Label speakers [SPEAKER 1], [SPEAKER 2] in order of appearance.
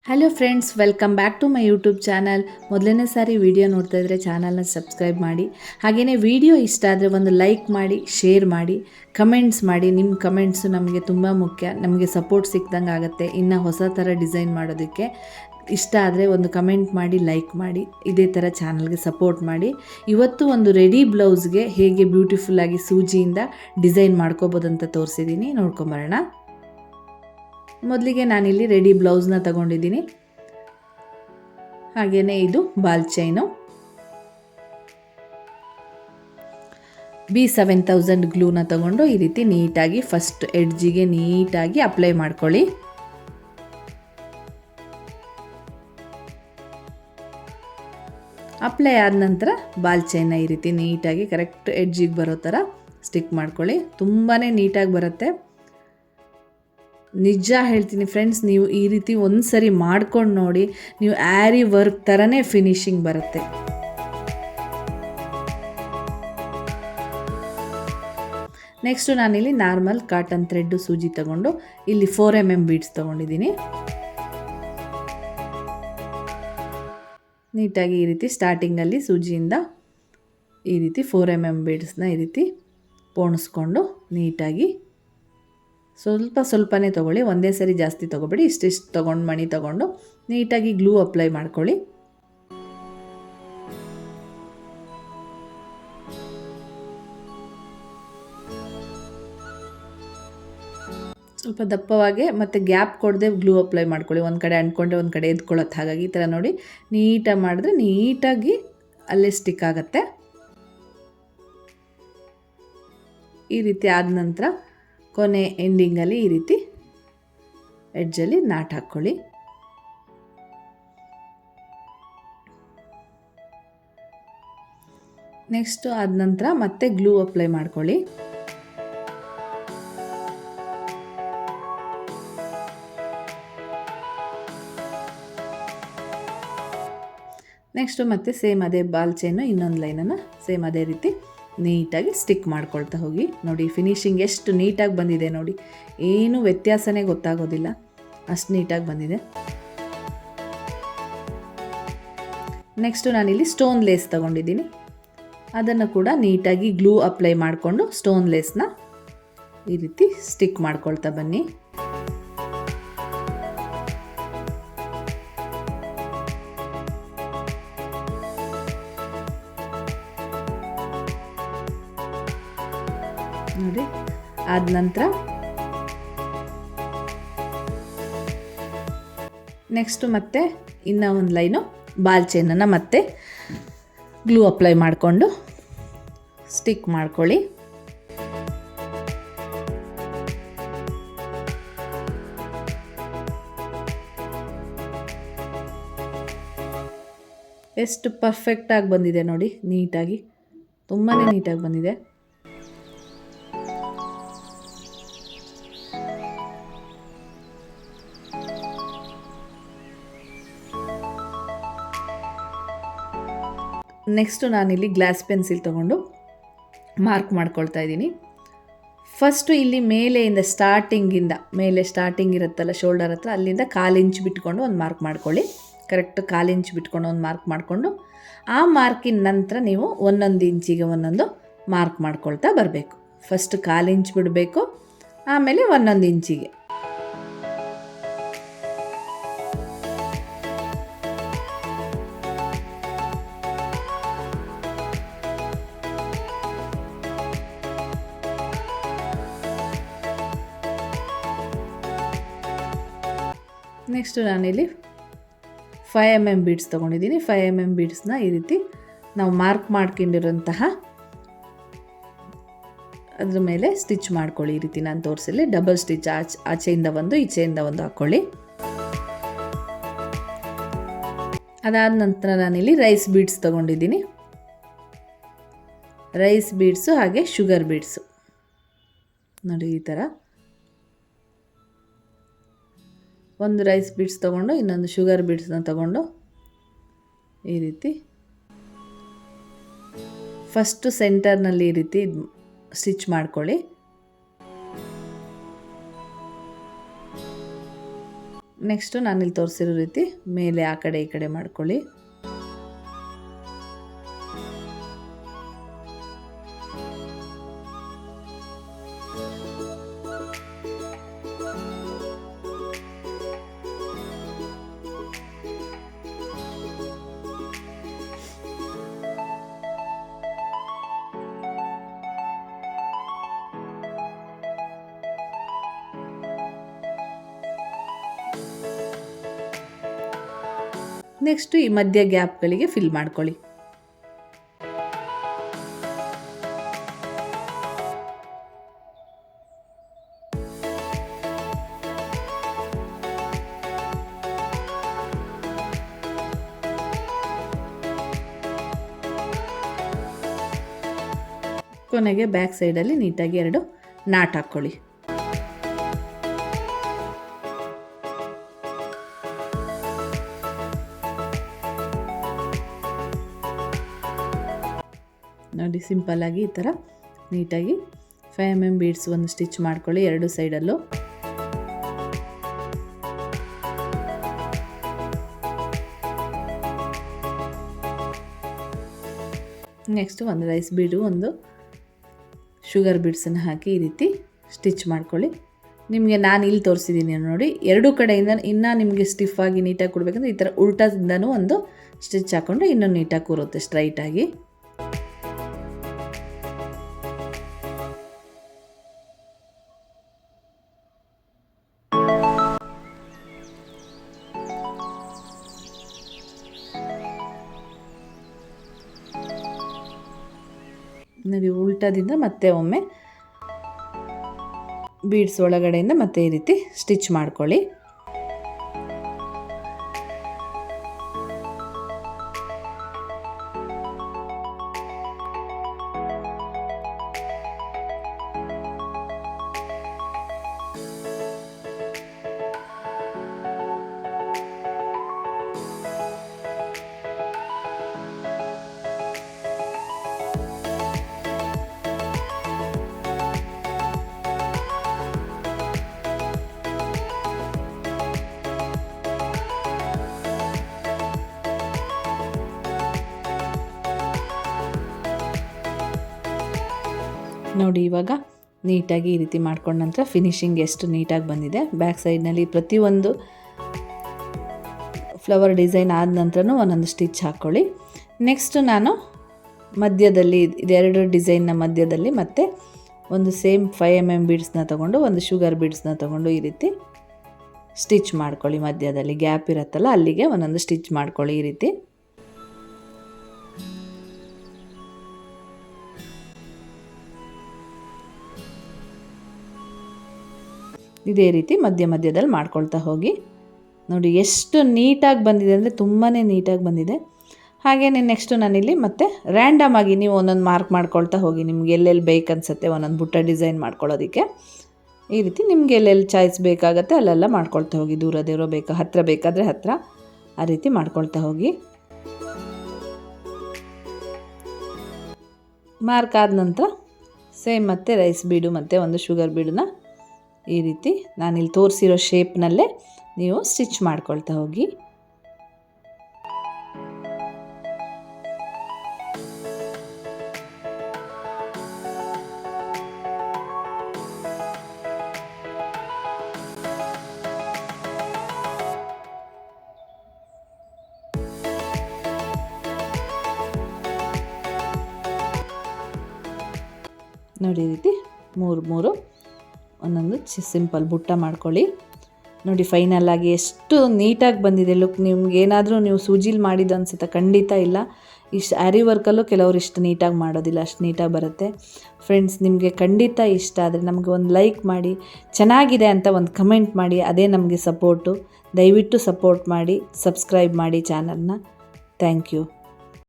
[SPEAKER 1] Hello friends, welcome back to my YouTube channel. ಮೊದಲನೇ ಸಾರಿ video ನೋಡ್ತಾ ಇದ್ದರೆ ಚಾನಲ್ನ ಸಬ್ಸ್ಕ್ರೈಬ್ ಮಾಡಿ. ಹಾಗೆಯೇ ವಿಡಿಯೋ ಇಷ್ಟ ಆದರೆ ಒಂದು ಲೈಕ್ ಮಾಡಿ, ಶೇರ್ ಮಾಡಿ, ಕಮೆಂಟ್ಸ್ ಮಾಡಿ. ನಿಮ್ಮ ಕಮೆಂಟ್ಸು ನಮಗೆ ತುಂಬ ಮುಖ್ಯ, ನಮಗೆ ಸಪೋರ್ಟ್ ಸಿಕ್ದಂಗೆ ಆಗುತ್ತೆ ಇನ್ನು ಹೊಸ ಥರ ಡಿಸೈನ್ ಮಾಡೋದಕ್ಕೆ. ಇಷ್ಟ ಆದರೆ ಒಂದು ಕಮೆಂಟ್ ಮಾಡಿ, ಲೈಕ್ ಮಾಡಿ, ಇದೇ ಥರ ಚಾನಲ್ಗೆ ಸಪೋರ್ಟ್ ಮಾಡಿ. ಇವತ್ತು ಒಂದು ರೆಡಿ ಬ್ಲೌಸ್ಗೆ ಹೇಗೆ ಬ್ಯೂಟಿಫುಲ್ಲಾಗಿ ಸೂಜಿಯಿಂದ ಡಿಸೈನ್ ಮಾಡ್ಕೋಬೋದಂತ ತೋರಿಸಿದ್ದೀನಿ, ನೋಡ್ಕೊಂಬರೋಣ. ಮೊದಲಿಗೆ ನಾನಿಲ್ಲಿ ರೆಡಿ ಬ್ಲೌಸ್ನ ತಗೊಂಡಿದ್ದೀನಿ. ಹಾಗೆಯೇ ಇದು ಬಾಲ್ ಚೈನು, B7000 ಗ್ಲೂನ ತಗೊಂಡು ಈ ರೀತಿ ನೀಟಾಗಿ ಫಸ್ಟ್ ಎಡ್ಜಿಗೆ ನೀಟಾಗಿ ಅಪ್ಲೈ ಮಾಡ್ಕೊಳ್ಳಿ. ಅಪ್ಲೈ ಆದ ನಂತರ ಬಾಲ್ ಚೈನ್ನ ಈ ರೀತಿ ನೀಟಾಗಿ ಕರೆಕ್ಟ್ ಎಡ್ಜಿಗೆ ಬರೋ ಥರ ಸ್ಟಿಕ್ ಮಾಡ್ಕೊಳ್ಳಿ. ತುಂಬಾ ನೀಟಾಗಿ ಬರುತ್ತೆ. ನಿಜ ಹೇಳ್ತೀನಿ ಫ್ರೆಂಡ್ಸ್, ನೀವು ಈ ರೀತಿ ಒಂದು ಸರಿ ಮಾಡ್ಕೊಂಡು ನೋಡಿ, ನೀವು ಆ್ಯರಿ ವರ್ಕ್ ಥರನೇ ಫಿನಿಶಿಂಗ್ ಬರುತ್ತೆ. ನೆಕ್ಸ್ಟು ನಾನಿಲ್ಲಿ ನಾರ್ಮಲ್ ಕಾಟನ್ ಥ್ರೆಡ್ಡು ಸೂಜಿ ತಗೊಂಡು ಇಲ್ಲಿ 4mm ಬೀಡ್ಸ್ ತೊಗೊಂಡಿದ್ದೀನಿ. ನೀಟಾಗಿ ಈ ರೀತಿ ಸ್ಟಾರ್ಟಿಂಗಲ್ಲಿ ಸೂಜಿಯಿಂದ ಈ ರೀತಿ 4mm ಬೀಡ್ಸ್ನ ಈ ರೀತಿ ಪೋಣಿಸ್ಕೊಂಡು ನೀಟಾಗಿ ಸ್ವಲ್ಪನೇ ತೊಗೊಳ್ಳಿ, ಒಂದೇ ಸರಿ ಜಾಸ್ತಿ ತೊಗೊಬೇಡಿ. ಇಷ್ಟಿಷ್ಟು ತೊಗೊಂಡು ಮಣಿ ತೊಗೊಂಡು ನೀಟಾಗಿ ಗ್ಲೂ ಅಪ್ಲೈ ಮಾಡ್ಕೊಳ್ಳಿ. ಸ್ವಲ್ಪ ದಪ್ಪವಾಗೆ ಮತ್ತು ಗ್ಯಾಪ್ ಕೊಡದೆ ಗ್ಲೂ ಅಪ್ಲೈ ಮಾಡ್ಕೊಳ್ಳಿ. ಒಂದು ಕಡೆ ಅಂಟ್ಕೊಂಡ್ರೆ ಒಂದು ಕಡೆ ಎದ್ಕೊಳ್ಳುತ್ತೆ. ಹಾಗಾಗಿ ಈ ಥರ ನೋಡಿ ನೀಟಾಗಿ ಮಾಡಿದ್ರೆ ನೀಟಾಗಿ ಅಲ್ಲೇ ಸ್ಟಿಕ್ ಆಗುತ್ತೆ. ಈ ರೀತಿ ಆದ ನಂತರ ಕೊನೆ ಎಂಡಿಂಗಲ್ಲಿ ಈ ರೀತಿ ಎಡ್ಜಲ್ಲಿ ನಾಟ್ ಹಾಕ್ಕೊಳ್ಳಿ. ನೆಕ್ಸ್ಟು ಆದ ನಂತರ ಮತ್ತೆ ಗ್ಲೂ ಅಪ್ಲೈ ಮಾಡ್ಕೊಳ್ಳಿ. ನೆಕ್ಸ್ಟು ಮತ್ತೆ ಸೇಮ್ ಅದೇ ಬಾಲ್ ಚೈನು ಇನ್ನೊಂದು ಲೈನನ್ನು ಸೇಮ್ ಅದೇ ರೀತಿ ನೀಟಾಗಿ ಸ್ಟಿಕ್ ಮಾಡ್ಕೊಳ್ತಾ ಹೋಗಿ. ನೋಡಿ ಫಿನಿಶಿಂಗ್ ಎಷ್ಟು ನೀಟಾಗಿ ಬಂದಿದೆ ನೋಡಿ, ಏನು ವ್ಯತ್ಯಾಸನೇ ಗೊತ್ತಾಗೋದಿಲ್ಲ, ಅಷ್ಟು ನೀಟಾಗಿ ಬಂದಿದೆ. ನೆಕ್ಸ್ಟು ನಾನಿಲ್ಲಿ ಸ್ಟೋನ್ ಲೇಸ್ ತೊಗೊಂಡಿದ್ದೀನಿ. ಅದನ್ನು ಕೂಡ ನೀಟಾಗಿ ಗ್ಲೂ ಅಪ್ಲೈ ಮಾಡಿಕೊಂಡು ಸ್ಟೋನ್ ಲೇಸ್ನ ಈ ರೀತಿ ಸ್ಟಿಕ್ ಮಾಡ್ಕೊಳ್ತಾ ಬನ್ನಿ. ನೋಡಿ ಆದ ನಂತರ ನೆಕ್ಸ್ಟು ಮತ್ತೆ ಇನ್ನೂ ಒಂದು ಲೈನು ಬಾಲ್ ಚೈನನ್ನು ಮತ್ತೆ ಗ್ಲೂ ಅಪ್ಲೈ ಮಾಡಿಕೊಂಡು ಸ್ಟಿಕ್ ಮಾಡ್ಕೊಳ್ಳಿ. ಎಷ್ಟು ಪರ್ಫೆಕ್ಟಾಗಿ ಬಂದಿದೆ ನೋಡಿ, ನೀಟಾಗಿ, ತುಂಬಾ ನೀಟಾಗಿ ಬಂದಿದೆ. ನೆಕ್ಸ್ಟು ನಾನಿಲ್ಲಿ ಗ್ಲಾಸ್ ಪೆನ್ಸಿಲ್ ತೊಗೊಂಡು ಮಾರ್ಕ್ ಮಾಡ್ಕೊಳ್ತಾ ಇದ್ದೀನಿ. ಫಸ್ಟು ಇಲ್ಲಿ ಮೇಲೆಯಿಂದ ಮೇಲೆ ಸ್ಟಾರ್ಟಿಂಗ್ ಇರುತ್ತಲ್ಲ ಶೋಲ್ಡರ್ ಹತ್ರ, ಅಲ್ಲಿಂದ 1/4 ಇಂಚ್ ಬಿಟ್ಕೊಂಡು ಒಂದು ಮಾರ್ಕ್ ಮಾಡ್ಕೊಳ್ಳಿ. ಕರೆಕ್ಟ್ 1/4 ಇಂಚ್ ಬಿಟ್ಕೊಂಡು ಒಂದು ಮಾರ್ಕ್ ಮಾಡಿಕೊಂಡು ಆ ಮಾರ್ಕಿನ ನಂತರ ನೀವು 1 ಇಂಚಿಗೆ ಒಂದೊಂದು ಮಾರ್ಕ್ ಮಾಡ್ಕೊಳ್ತಾ ಬರಬೇಕು. ಫಸ್ಟ್ 1/4 ಇಂಚ್ ಬಿಡಬೇಕು, ಆಮೇಲೆ 1 ಇಂಚಿಗೆ. ನೆಕ್ಸ್ಟು ನಾನಿಲ್ಲಿ 5mm ಬೀಡ್ಸ್ ತೊಗೊಂಡಿದ್ದೀನಿ. 5mm ಬೀಡ್ಸ್ನ ಈ ರೀತಿ ನಾವು ಮಾರ್ಕ್ ಮಾಡ್ಕೊಂಡಿರೋಂತಹ ಅದ್ರ ಮೇಲೆ ಸ್ಟಿಚ್ ಮಾಡ್ಕೊಳ್ಳಿ. ಈ ರೀತಿ ನಾನು ತೋರಿಸಲಿ ಡಬಲ್ ಸ್ಟಿಚ್ ಆಚೆಯಿಂದ ಒಂದು ಈಚೆಯಿಂದ ಒಂದು ಹಾಕ್ಕೊಳ್ಳಿ. ಅದಾದ ನಂತರ ನಾನಿಲ್ಲಿ ರೈಸ್ ಬೀಡ್ಸ್ ತೊಗೊಂಡಿದ್ದೀನಿ. ರೈಸ್ ಬೀಡ್ಸು ಹಾಗೆ ಶುಗರ್ ಬೀಡ್ಸು ನೋಡಿ, ಈ ಥರ ಒಂದು ರೈಸ್ ಬೀಡ್ಸ್ ತೊಗೊಂಡು ಇನ್ನೊಂದು ಶುಗರ್ ಬೀಡ್ಸ್ನ ತೊಗೊಂಡು ಈ ರೀತಿ ಫಸ್ಟು ಸೆಂಟರ್ನಲ್ಲಿ ಈ ರೀತಿ ಸ್ಟಿಚ್ ಮಾಡ್ಕೊಳ್ಳಿ. ನೆಕ್ಸ್ಟು ನಾನಿಲ್ಲಿ ತೋರಿಸಿರೋ ರೀತಿ ಮೇಲೆ ಆ ಕಡೆ ಈ ಕಡೆ ಮಾಡ್ಕೊಳ್ಳಿ. ನೆಕ್ಸ್ಟು ಈ ಮಧ್ಯ ಗ್ಯಾಪ್ಗಳಿಗೆ ಫಿಲ್ ಮಾಡ್ಕೊಳ್ಳಿ. ಕೊನೆಗೆ ಬ್ಯಾಕ್ ಸೈಡಲ್ಲಿ ನೀಟಾಗಿ 2 ನಾಟ್ ಹಾಕ್ಕೊಳ್ಳಿ. ನೋಡಿ ಸಿಂಪಲ್ಲಾಗಿ ಈ ಥರ ನೀಟಾಗಿ 5 mm ಬೀಡ್ಸ್ ಒಂದು ಸ್ಟಿಚ್ ಮಾಡ್ಕೊಳ್ಳಿ 2 ಸೈಡಲ್ಲೂ. ನೆಕ್ಸ್ಟು ಒಂದು ರೈಸ್ ಬೀಡು, ಒಂದು ಶುಗರ್ ಬೀಡ್ಸನ್ನು ಹಾಕಿ ಈ ರೀತಿ ಸ್ಟಿಚ್ ಮಾಡ್ಕೊಳ್ಳಿ. ನಿಮಗೆ ನಾನು ಇಲ್ಲಿ ತೋರಿಸಿದ್ದೀನಿ ನೋಡಿ, 2 ಕಡೆಯಿಂದ ಇನ್ನೂ ನಿಮಗೆ ಸ್ಟಿಫಾಗಿ ನೀಟಾಗಿ ಕೊಡಬೇಕಂದ್ರೆ ಈ ಥರ ಉಲ್ಟಾದಿಂದನೂ ಒಂದು ಸ್ಟಿಚ್ ಹಾಕ್ಕೊಂಡ್ರೆ ಇನ್ನೂ ನೀಟಾಗಿ ಕೂರುತ್ತೆ ಸ್ಟ್ರೈಟಾಗಿ. ನೋಡಿ ಉಲ್ಟಾದಿಂದ ಮತ್ತೆ ಒಮ್ಮೆ ಬೀಡ್ಸ್ ಒಳಗಡೆಯಿಂದ ಮತ್ತೆ ಈ ರೀತಿ ಸ್ಟಿಚ್ ಮಾಡ್ಕೊಳ್ಳಿ. ನೋಡಿ ಇವಾಗ ನೀಟಾಗಿ ಈ ರೀತಿ ಮಾಡ್ಕೊಂಡ ನಂತರ ಫಿನಿಶಿಂಗ್ ಎಷ್ಟು ನೀಟಾಗಿ ಬಂದಿದೆ. ಬ್ಯಾಕ್ ಸೈಡ್ನಲ್ಲಿ ಪ್ರತಿಯೊಂದು ಫ್ಲವರ್ ಡಿಸೈನ್ ಆದ ನಂತರನೂ ಒಂದೊಂದು ಸ್ಟಿಚ್ ಹಾಕ್ಕೊಳ್ಳಿ. ನೆಕ್ಸ್ಟು ನಾನು ಮಧ್ಯದಲ್ಲಿ ಇದೆರಡು ಡಿಸೈನ್ನ ಮಧ್ಯದಲ್ಲಿ ಮತ್ತೆ ಒಂದು ಸೇಮ್ 5 mm ಬೀಡ್ಸ್ನ ತೊಗೊಂಡು ಒಂದು ಶುಗರ್ ಬೀಡ್ಸ್ನ ತೊಗೊಂಡು ಈ ರೀತಿ ಸ್ಟಿಚ್ ಮಾಡ್ಕೊಳ್ಳಿ. ಮಧ್ಯದಲ್ಲಿ ಗ್ಯಾಪ್ ಇರುತ್ತಲ್ಲ ಅಲ್ಲಿಗೆ ಒಂದೊಂದು ಸ್ಟಿಚ್ ಮಾಡ್ಕೊಳ್ಳಿ ಈ ರೀತಿ. ಇದೇ ರೀತಿ ಮಧ್ಯ ಮಧ್ಯದಲ್ಲಿ ಮಾಡ್ಕೊಳ್ತಾ ಹೋಗಿ. ನೋಡಿ ಎಷ್ಟು ನೀಟಾಗಿ ಬಂದಿದೆ ಅಂದರೆ ತುಂಬಾ ನೀಟಾಗಿ ಬಂದಿದೆ. ಹಾಗೆಯೇ ನೆಕ್ಸ್ಟು ನಾನಿಲ್ಲಿ ಮತ್ತೆ ರ್ಯಾಂಡಮ್ ಆಗಿ ನೀವು ಒಂದೊಂದು ಮಾರ್ಕ್ ಮಾಡ್ಕೊಳ್ತಾ ಹೋಗಿ. ನಿಮ್ಗೆ ಎಲ್ಲೆಲ್ಲಿ ಬೇಕನ್ಸುತ್ತೆ ಒಂದೊಂದು ಬುಟ್ಟ ಡಿಸೈನ್ ಮಾಡ್ಕೊಳ್ಳೋದಕ್ಕೆ ಈ ರೀತಿ ನಿಮ್ಗೆ ಎಲ್ಲೆಲ್ಲಿ ಚಾಯ್ಸ್ ಬೇಕಾಗುತ್ತೆ ಅಲ್ಲೆಲ್ಲ ಮಾಡ್ಕೊಳ್ತಾ ಹೋಗಿ. ದೂರ ಬೇಕಾ ಹತ್ತಿರ ಬೇಕಾದರೆ ಹತ್ತಿರ ಆ ರೀತಿ ಮಾಡ್ಕೊಳ್ತಾ ಹೋಗಿ. ಮಾರ್ಕ್ ಆದ ನಂತರ ಸೇಮ್ ಮತ್ತೆ ರೈಸ್ ಬೀಡು ಮತ್ತು ಒಂದು ಶುಗರ್ ಬೀಡನ್ನ ಈ ರೀತಿ ನಾನಿಲ್ಲಿ ತೋರಿಸಿರೋ ಶೇಪ್ನಲ್ಲೇ ನೀವು ಸ್ಟಿಚ್ ಮಾಡ್ಕೊಳ್ತಾ ಹೋಗಿ. ನೋಡಿ ಈ ರೀತಿ ಮೂರು ಒಂದೊಂದು ಸಿಂಪಲ್ ಬುಟ್ಟ ಮಾಡ್ಕೊಳ್ಳಿ. ನೋಡಿ ಫೈನಲ್ಲಾಗಿ ಎಷ್ಟು ನೀಟಾಗಿ ಬಂದಿದೆ ಲುಕ್. ನಿಮ್ಗೇನಾದರೂ ನೀವು ಸೂಜಿಲಿ ಮಾಡಿದ್ದು ಅನಿಸುತ್ತಾ? ಖಂಡಿತ ಇಲ್ಲ. ಇಷ್ಟು ಆ್ಯರಿ ವರ್ಕಲ್ಲೂ ಕೆಲವರು ಇಷ್ಟು ನೀಟಾಗಿ ಮಾಡೋದಿಲ್ಲ, ಅಷ್ಟು ನೀಟಾಗಿ ಬರುತ್ತೆ. ಫ್ರೆಂಡ್ಸ್ ನಿಮಗೆ ಖಂಡಿತ ಇಷ್ಟ ಆದರೆ ನಮಗೆ ಒಂದು ಲೈಕ್ ಮಾಡಿ, ಚೆನ್ನಾಗಿದೆ ಅಂತ ಒಂದು ಕಮೆಂಟ್ ಮಾಡಿ. ಅದೇ ನಮಗೆ ಸಪೋರ್ಟು. ದಯವಿಟ್ಟು ಸಪೋರ್ಟ್ ಮಾಡಿ, ಸಬ್ಸ್ಕ್ರೈಬ್ ಮಾಡಿ ಚಾನಲ್ನ. Thank you.